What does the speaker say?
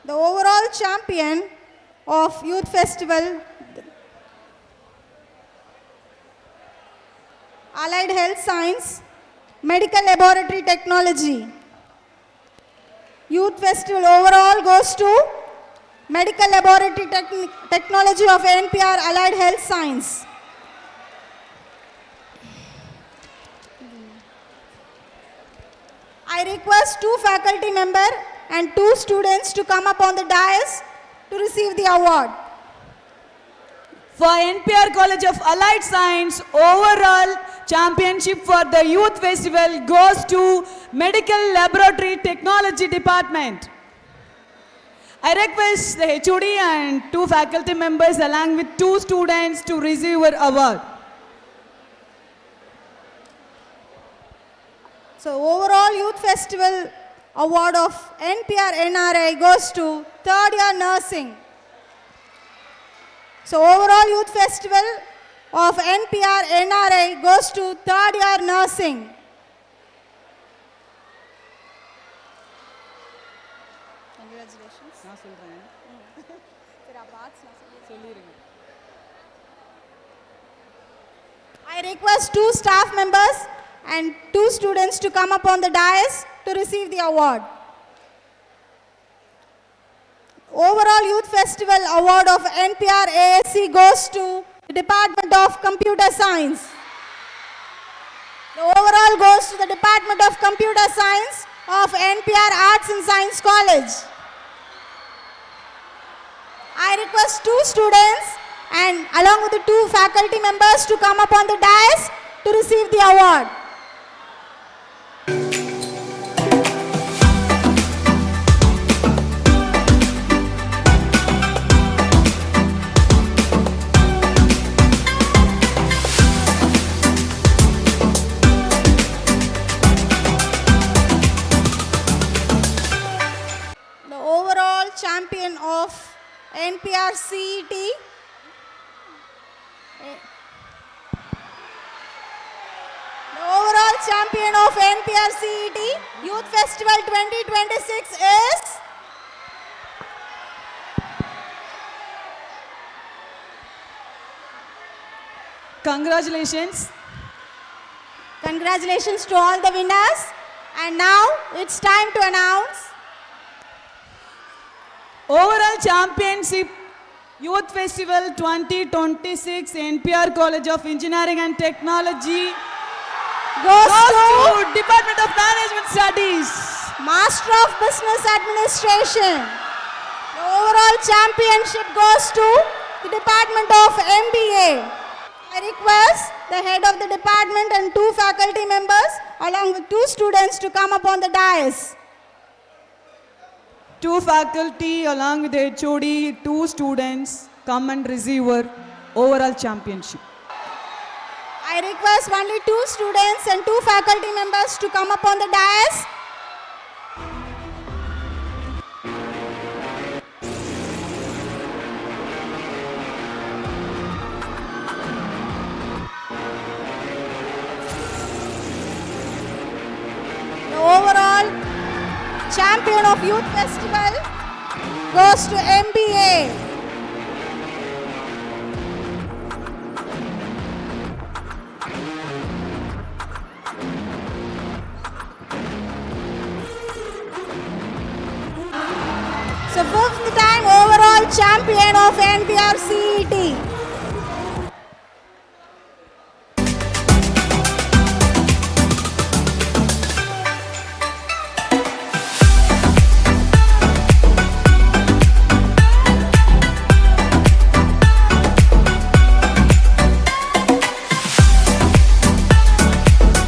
The overall champion of Youth Festival, Allied Health Science, Medical Laboratory Technology. Youth Festival overall goes to Medical Laboratory Technology of NPR Allied Health Science. I request 2 faculty members and 2 students to come up on the dais to receive the award. For NPR College of Allied Science, overall championship for the Youth Festival goes to Medical Laboratory Technology Department. I request the HOD and 2 faculty members along with 2 students to receive our award. So overall Youth Festival award of nprnri goes to 3rd year nursing. So overall Youth Festival of nprnri goes to 3rd year nursing. Congratulations. I request 2 staff members and 2 students to come up on the dais to receive the award. Overall Youth Festival award of nprasc goes to the Department of Computer Science. The overall goes to the Department of Computer Science of NPR Arts and Science College. I request 2 students and along with the 2 faculty members to come up on the dais to receive the award. The overall champion of nprcet, the overall champion of nprcet Youth Festival 2026 is Congratulations. Congratulations to all the winners. And now it's time to announce Overall Championship Youth Festival 2026 NPR College of Engineering and Technology goes to Department of Management Studies. Master of Business Administration. The overall championship goes to the Department of MBA. I request the head of the department and 2 faculty members along with 2 students to come up on the dais. 2 faculty along with the HOD, 2 students come and receive our overall championship. I request only 2 students and 2 faculty members to come up on the dais. The overall champion of Youth Festival goes to MBA. So 5th time overall champion of NPR CET.